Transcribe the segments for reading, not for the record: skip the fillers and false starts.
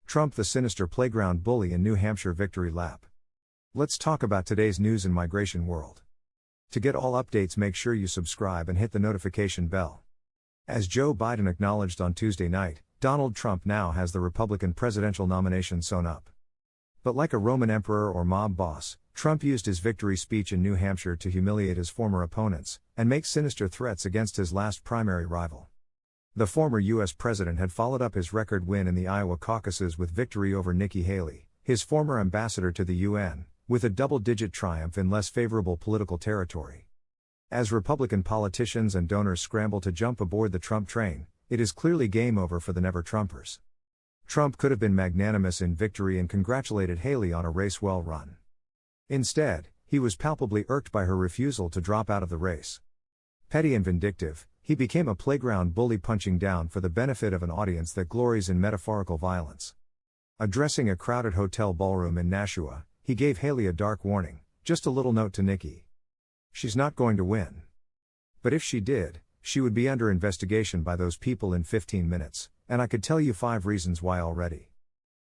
Trump the sinister playground bully in New Hampshire victory lap. Let's talk about today's news in migration world. To get all updates, make sure you subscribe and hit the notification bell. As Joe Biden acknowledged on Tuesday night, Donald Trump now has the Republican presidential nomination sewn up. But like a Roman emperor or mob boss, Trump used his victory speech in New Hampshire to humiliate his former opponents and make sinister threats against his last primary rival. The former U.S. president had followed up his record win in the Iowa caucuses with victory over Nikki Haley, his former ambassador to the UN, with a double-digit triumph in less favorable political territory. As Republican politicians and donors scramble to jump aboard the Trump train, it is clearly game over for the never-Trumpers. Trump could have been magnanimous in victory and congratulated Haley on a race well run. Instead, he was palpably irked by her refusal to drop out of the race. Petty and vindictive, he became a playground bully punching down for the benefit of an audience that glories in metaphorical violence. Addressing a crowded hotel ballroom in Nashua, he gave Haley a dark warning, just a little note to Nikki. She's not going to win. But if she did, she would be under investigation by those people in 15 minutes, and I could tell you 5 reasons why already.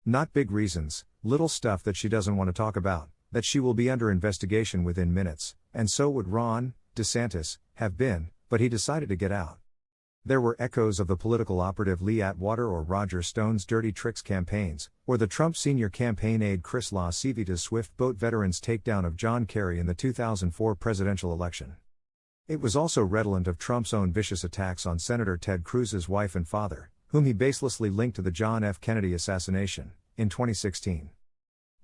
Not big reasons, little stuff that she doesn't want to talk about, that she will be under investigation within minutes, and so would Ron DeSantis have been, but he decided to get out. There were echoes of the political operative Lee Atwater or Roger Stone's dirty tricks campaigns, or the Trump senior campaign aide Chris LaCivita's swift boat veterans' takedown of John Kerry in the 2004 presidential election. It was also redolent of Trump's own vicious attacks on Senator Ted Cruz's wife and father, whom he baselessly linked to the John F. Kennedy assassination, in 2016.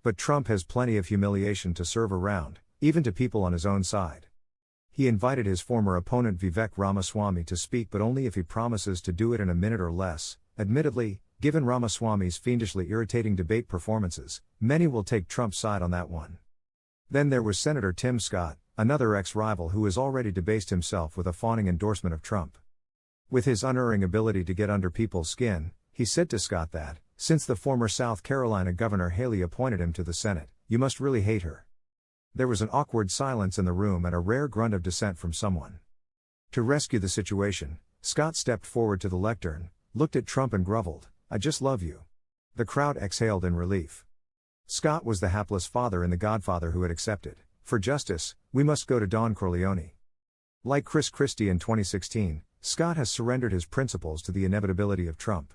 But Trump has plenty of humiliation to serve around, even to people on his own side. He invited his former opponent Vivek Ramaswamy to speak, but only if he promises to do it in a minute or less. Admittedly, given Ramaswamy's fiendishly irritating debate performances, many will take Trump's side on that one. Then there was Senator Tim Scott, another ex-rival who has already debased himself with a fawning endorsement of Trump. With his unerring ability to get under people's skin, he said to Scott that, since the former South Carolina Governor Haley appointed him to the Senate, you must really hate her. There was an awkward silence in the room and a rare grunt of dissent from someone. To rescue the situation, Scott stepped forward to the lectern, looked at Trump and groveled, "I just love you." The crowd exhaled in relief. Scott was the hapless father in The Godfather who had accepted, "For justice, we must go to Don Corleone." Like Chris Christie in 2016, Scott has surrendered his principles to the inevitability of Trump.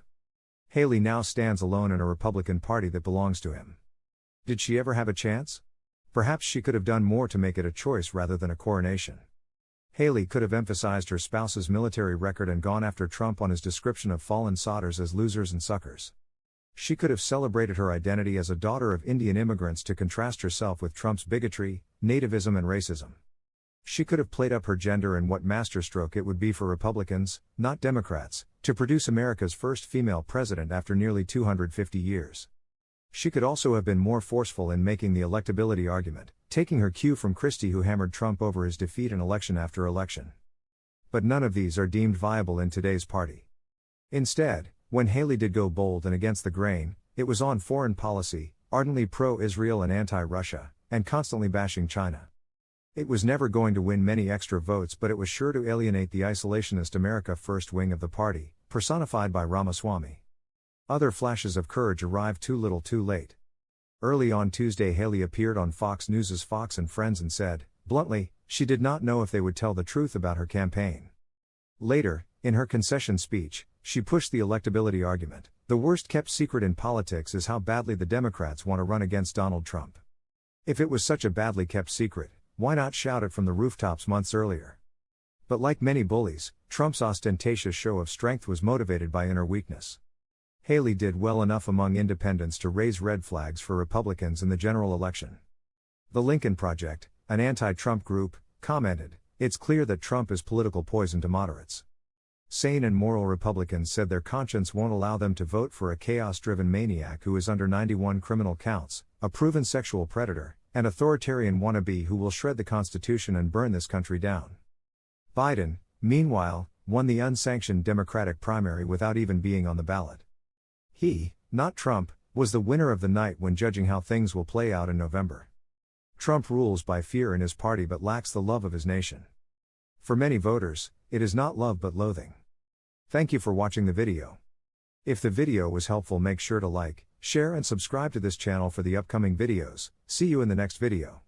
Haley now stands alone in a Republican Party that belongs to him. Did she ever have a chance? Perhaps she could have done more to make it a choice rather than a coronation. Haley could have emphasized her spouse's military record and gone after Trump on his description of fallen soldiers as losers and suckers. She could have celebrated her identity as a daughter of Indian immigrants to contrast herself with Trump's bigotry, nativism and racism. She could have played up her gender and what masterstroke it would be for Republicans, not Democrats, to produce America's first female president after nearly 250 years. She could also have been more forceful in making the electability argument, taking her cue from Christie, who hammered Trump over his defeat in election after election. But none of these are deemed viable in today's party. Instead, when Haley did go bold and against the grain, it was on foreign policy, ardently pro-Israel and anti-Russia, and constantly bashing China. It was never going to win many extra votes, but it was sure to alienate the isolationist America First wing of the party, personified by Ramaswamy. Other flashes of courage arrived too little too late. Early on Tuesday, Haley appeared on Fox News' Fox and Friends and said, bluntly, she did not know if they would tell the truth about her campaign. Later, in her concession speech, she pushed the electability argument. The worst kept secret in politics is how badly the Democrats want to run against Donald Trump. If it was such a badly kept secret, why not shout it from the rooftops months earlier? But like many bullies, Trump's ostentatious show of strength was motivated by inner weakness. Haley did well enough among independents to raise red flags for Republicans in the general election. The Lincoln Project, an anti-Trump group, commented, "It's clear that Trump is political poison to moderates." Sane and moral Republicans said their conscience won't allow them to vote for a chaos-driven maniac who is under 91 criminal counts, a proven sexual predator, and authoritarian wannabe who will shred the Constitution and burn this country down. Biden, meanwhile, won the unsanctioned Democratic primary without even being on the ballot. He, not Trump, was the winner of the night when judging how things will play out in November. Trump rules by fear in his party but lacks the love of his nation. For many voters, it is not love but loathing. Thank you for watching the video. If the video was helpful, make sure to like, Share and subscribe to this channel for the upcoming videos. See you in the next video.